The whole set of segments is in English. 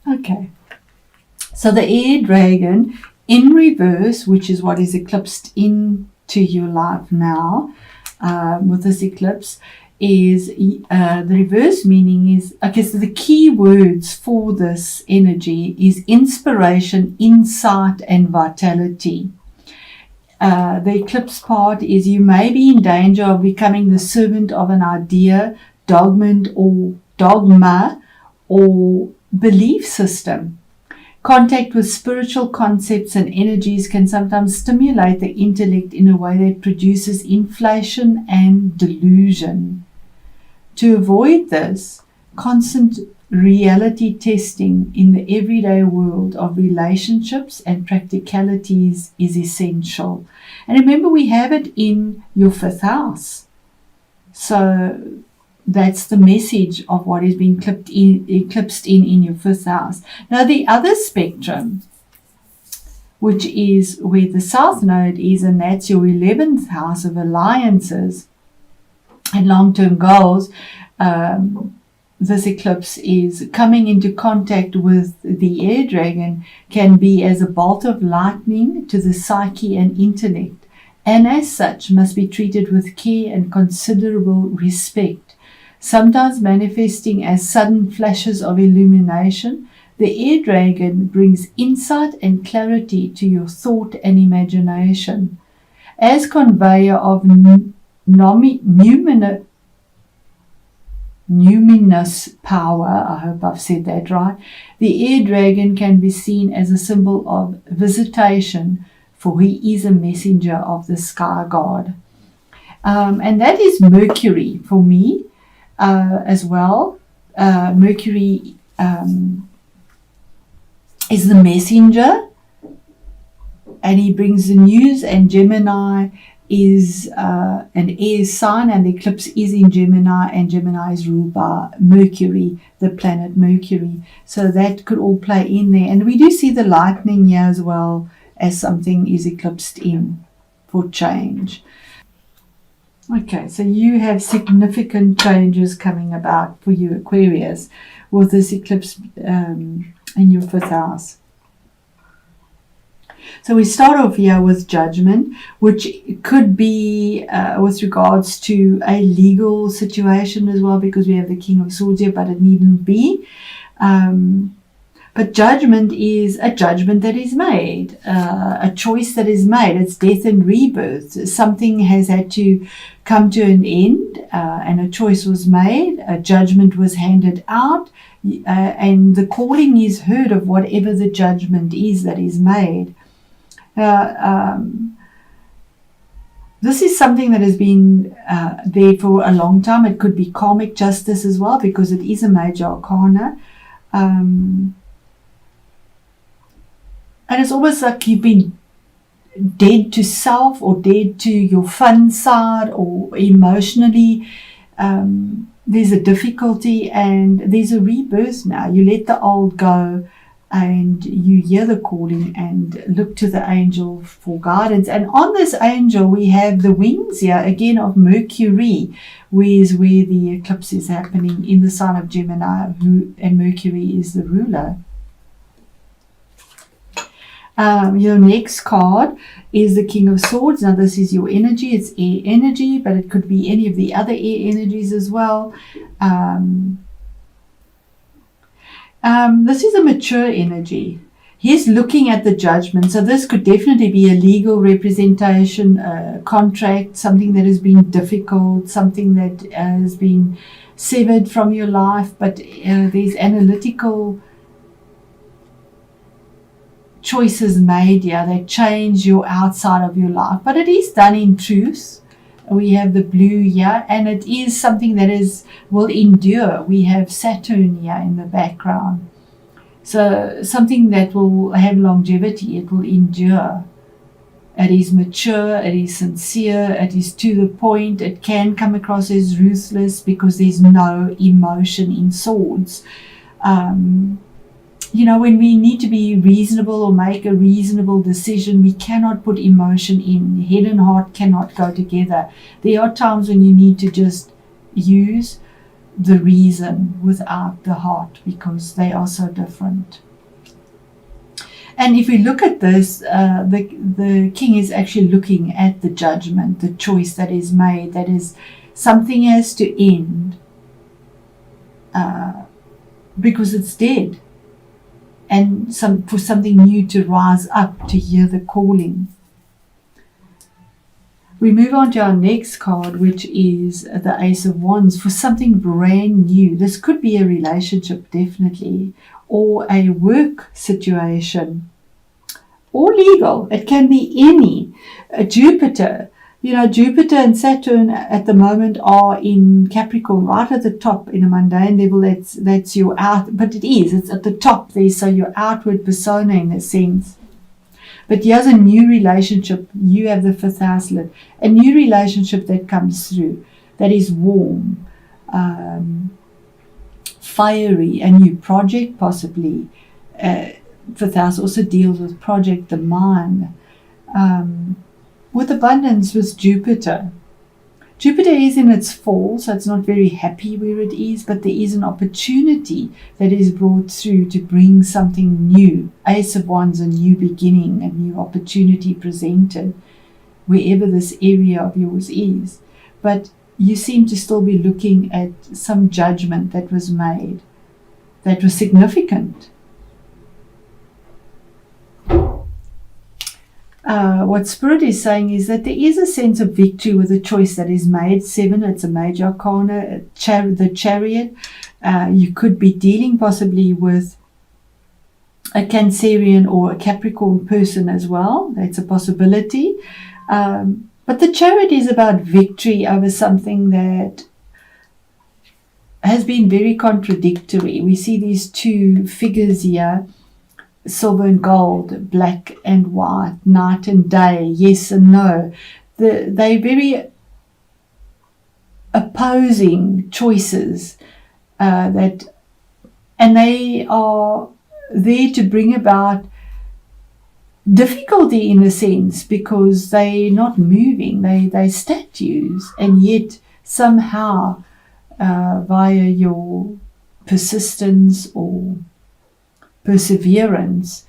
Okay. So the air dragon in reverse, which is what is eclipsed into your life now with this eclipse, is the reverse meaning is, okay, so the key words for this energy is inspiration, insight, and vitality. The eclipse part is you may be in danger of becoming the servant of an idea, dogma, or belief system. Contact with spiritual concepts and energies can sometimes stimulate the intellect in a way that produces inflation and delusion. To avoid this, constant reality testing in the everyday world of relationships and practicalities is essential. And remember, we have it in your 5th house. So that's the message of what is being eclipsed in your 5th house. Now the other spectrum, which is where the South Node is, and that's your 11th house of alliances and long-term goals. This eclipse is coming into contact with the air dragon, can be as a bolt of lightning to the psyche and intellect, and as such must be treated with care and considerable respect. Sometimes manifesting as sudden flashes of illumination, the air dragon brings insight and clarity to your thought and imagination. As conveyor of numinous power, I hope I've said that right, the air dragon can be seen as a symbol of visitation, for he is a messenger of the sky god. And that is Mercury for me as well. Mercury is the messenger, and he brings the news, and Gemini is an air sign, and the eclipse is in Gemini, and Gemini is ruled by Mercury, the planet Mercury. So that could all play in there. And we do see the lightning here as well, as something is eclipsed in for change. Okay, so you have significant changes coming about for you, Aquarius, with this eclipse in your 5th house. So we start off here with judgment, which could be with regards to a legal situation as well, because we have the King of Swords here, but it needn't be. But judgment is a judgment that is made, a choice that is made. It's death and rebirth. Something has had to come to an end, and a choice was made, a judgment was handed out, and the calling is heard of whatever the judgment is that is made. This is something that has been there for a long time. It could be karmic justice as well, because it is a major arcana. And it's almost like you've been dead to self, or dead to your fun side, or emotionally. There's a difficulty, and there's a rebirth now. You let the old go, and you hear the calling and look to the angel for guidance. And on this angel, we have the wings here again of Mercury, where the eclipse is happening in the sign of Gemini, and Mercury is the ruler. Your next card is the King of Swords. Now this is your energy. It's air energy, but it could be any of the other air energies as well. This is a mature energy. He's looking at the judgment. So this could definitely be a legal representation, a contract, something that has been difficult, something that has been severed from your life, but there's analytical choices made here that change your outside of your life. But it is done in truth. We have the blue here, and it is something that will endure. We have Saturn here in the background. So something that will have longevity, it will endure. It is mature, it is sincere, it is to the point. It can come across as ruthless because there's no emotion in swords. When we need to be reasonable or make a reasonable decision, we cannot put emotion in. Head and heart cannot go together. There are times when you need to just use the reason without the heart, because they are so different. And if we look at this, the king is actually looking at the judgment, the choice that is made, that is something has to end because it's dead, and for something new to rise up, to hear the calling. We move on to our next card, which is the Ace of Wands, for something brand new. This could be a relationship, definitely, or a work situation, or legal. It can be any. Jupiter. Jupiter and Saturn at the moment are in Capricorn, right at the top in a mundane level. That's your out, but it's at the top there, so your outward persona in a sense. But here's a new relationship. You have the 5th house lit. A new relationship that comes through, that is warm, fiery, a new project possibly. 5th house also deals with project, the mind. With abundance with Jupiter. Jupiter is in its fall, so it's not very happy where it is, but there is an opportunity that is brought through to bring something new. Ace of Wands, a new beginning, a new opportunity presented, wherever this area of yours is. But you seem to still be looking at some judgment that was made, that was significant. What Spirit is saying is that there is a sense of victory with a choice that is made. 7, it's a major arcana, the Chariot. You could be dealing possibly with a Cancerian or a Capricorn person as well. That's a possibility. But the Chariot is about victory over something that has been very contradictory. We see these two figures here, silver and gold, black and white, night and day, yes and no. They're very opposing choices and they are there to bring about difficulty in a sense, because they're not moving, they're statues, and yet somehow via your persistence or perseverance,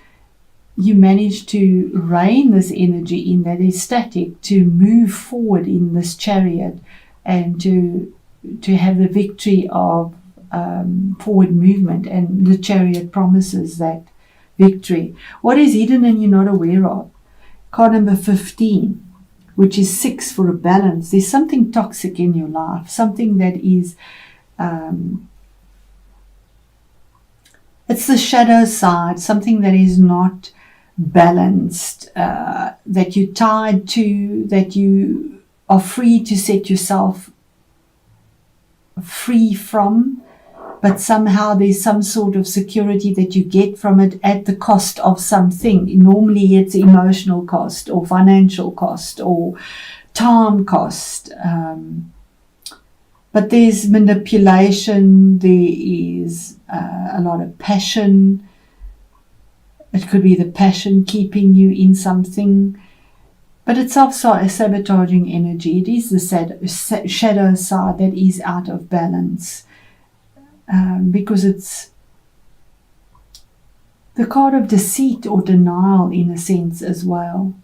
you manage to rein this energy in that is static, to move forward in this Chariot, and to have the victory of forward movement. And the Chariot promises that victory. What is hidden and you're not aware of? Card number 15, which is 6 for a balance. There's something toxic in your life, something that is it's the shadow side, something that is not balanced, that you're tied to, that you are free to set yourself free from, but somehow there's some sort of security that you get from it at the cost of something. Normally it's emotional cost or financial cost or time cost. But there's manipulation, there is a lot of passion. It could be the passion keeping you in something. But it's also a sabotaging energy. It is the shadow side that is out of balance. Because it's the card of deceit or denial in a sense as well.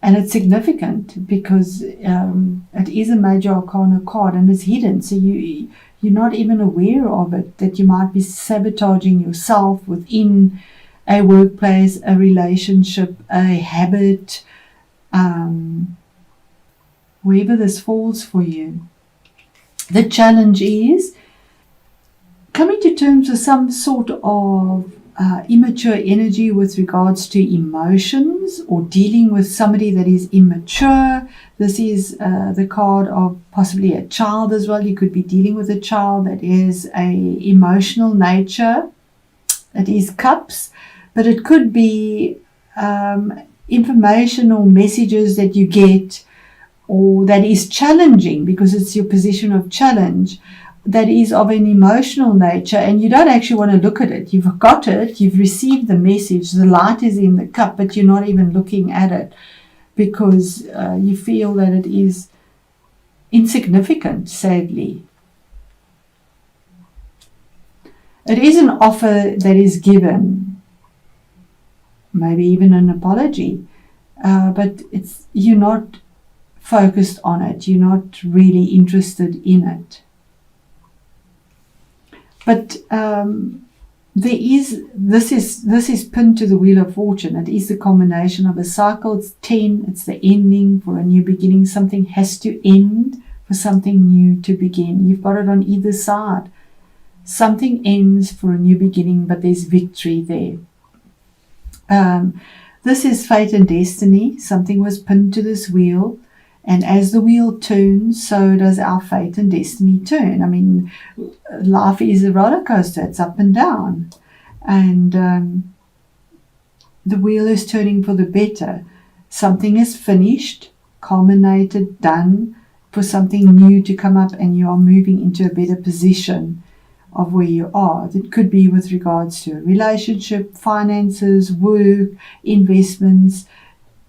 And it's significant because it is a major arcana card and it's hidden. So you're not even aware of it, that you might be sabotaging yourself within a workplace, a relationship, a habit, wherever this falls for you. The challenge is coming to terms with some sort of immature energy with regards to emotions, or dealing with somebody that is immature. This is the card of possibly a child as well. You could be dealing with a child that is a emotional nature. It is cups, but it could be information or messages that you get, or that is challenging because it's your position of challenge, that is of an emotional nature, and you don't actually want to look at it. You've got it, you've received the message, the light is in the cup, but you're not even looking at it because you feel that it is insignificant, sadly. It is an offer that is given, maybe even an apology, but you're not focused on it. You're not really interested in it. But this is pinned to the Wheel of Fortune. It is the combination of a cycle. It's 10. It's the ending for a new beginning. Something has to end for something new to begin. You've got it on either side. Something ends for a new beginning, but there's victory there. This is fate and destiny. Something was pinned to this wheel. And as the wheel turns, so does our fate and destiny turn. I mean, life is a roller coaster. It's up and down. And the wheel is turning for the better. Something is finished, culminated, done, for something new to come up, and you are moving into a better position of where you are. It could be with regards to a relationship, finances, work, investments.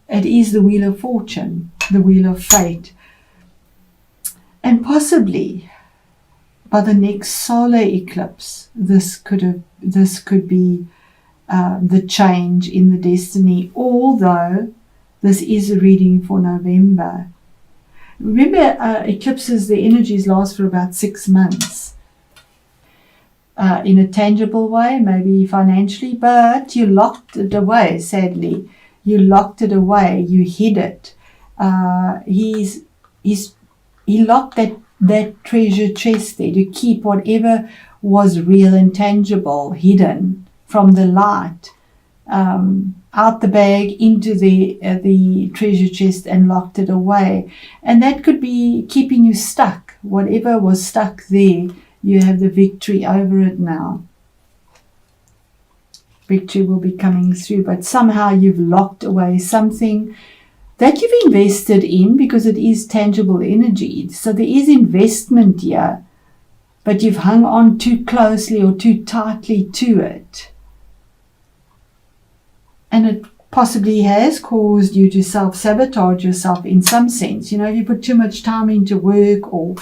It is the Wheel of Fortune, the Wheel of Fate. And possibly by the next solar eclipse, this could be the change in the destiny, although this is a reading for November. Remember, eclipses, the energies last for about 6 months. In a tangible way, maybe financially, but you locked it away, sadly. You locked it away. You hid it. He locked that treasure chest there to keep whatever was real and tangible hidden from the light, out the bag into the treasure chest, and locked it away. And that could be keeping you stuck. Whatever was stuck there, you have the victory over it now. Victory will be coming through, but somehow you've locked away something that you've invested in, because it is tangible energy. So there is investment here, but you've hung on too closely or too tightly to it. And it possibly has caused you to self-sabotage yourself in some sense. You know, if you put too much time into work or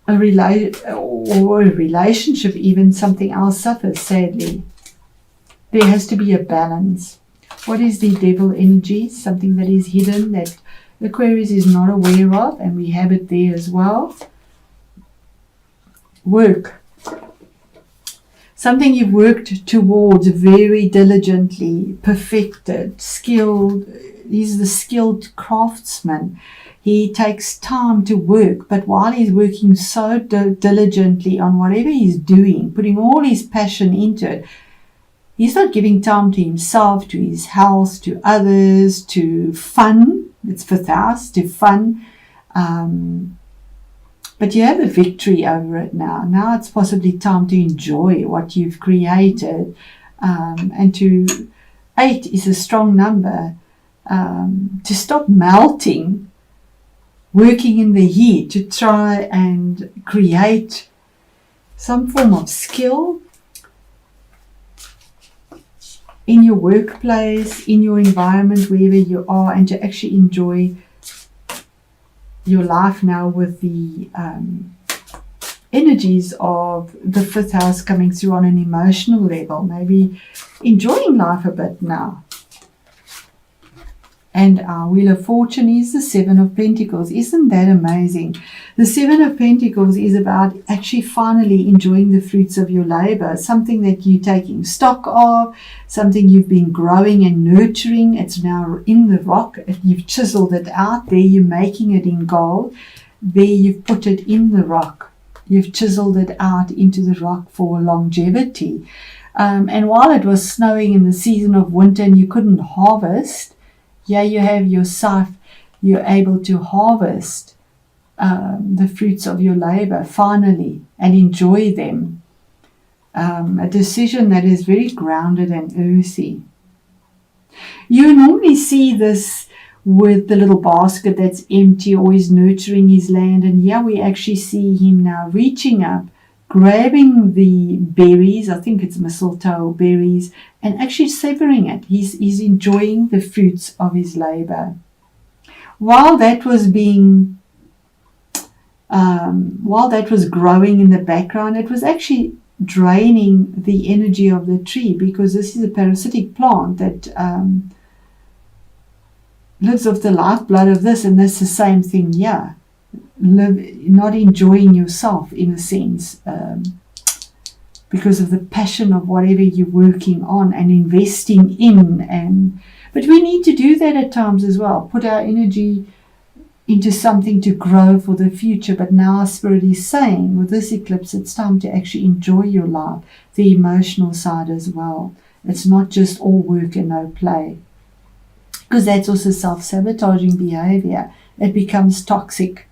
a relationship, even, something else suffers, sadly. There has to be a balance. What is the devil energy? Something that is hidden, that Aquarius is not aware of, and we have it there as well. Work. Something you've worked towards very diligently, perfected, skilled. He's the skilled craftsman. He takes time to work, but while he's working so diligently on whatever he's doing, putting all his passion into it, he's not giving time to himself, to his health, to others, to fun. It's 5th house, to fun. But you have a victory over it now. Now it's possibly time to enjoy what you've created. And 8 is a strong number. To stop melting, working in the heat, to try and create some form of skill in your workplace, in your environment, wherever you are, and to actually enjoy your life now with the energies of the 5th house coming through on an emotional level, maybe enjoying life a bit now. And our Wheel of Fortune is the 7 of Pentacles. Isn't that amazing? The 7 of Pentacles is about actually finally enjoying the fruits of your labor, something that you're taking stock of, something you've been growing and nurturing. It's now in the rock. You've chiseled it out. There you're making it in gold. There you've put it in the rock. You've chiseled it out into the rock for longevity. And while it was snowing in the season of winter and you couldn't harvest, yeah, you have your scythe, you're able to harvest the fruits of your labor finally and enjoy them. A decision that is very grounded and earthy. You normally see this with the little basket that's empty, always nurturing his land, and here we actually see him now reaching up, grabbing the berries, I think it's mistletoe berries, and actually savoring it. He's enjoying the fruits of his labor. While that was growing in the background, it was actually draining the energy of the tree, because this is a parasitic plant that lives off the lifeblood of this, and that's the same thing here. Not enjoying yourself in a sense, because of the passion of whatever you're working on and investing in. But we need to do that at times as well, put our energy into something to grow for the future. But now our spirit is saying, with this eclipse, it's time to actually enjoy your life, the emotional side as well. It's not just all work and no play, because that's also self-sabotaging behavior. It becomes toxic.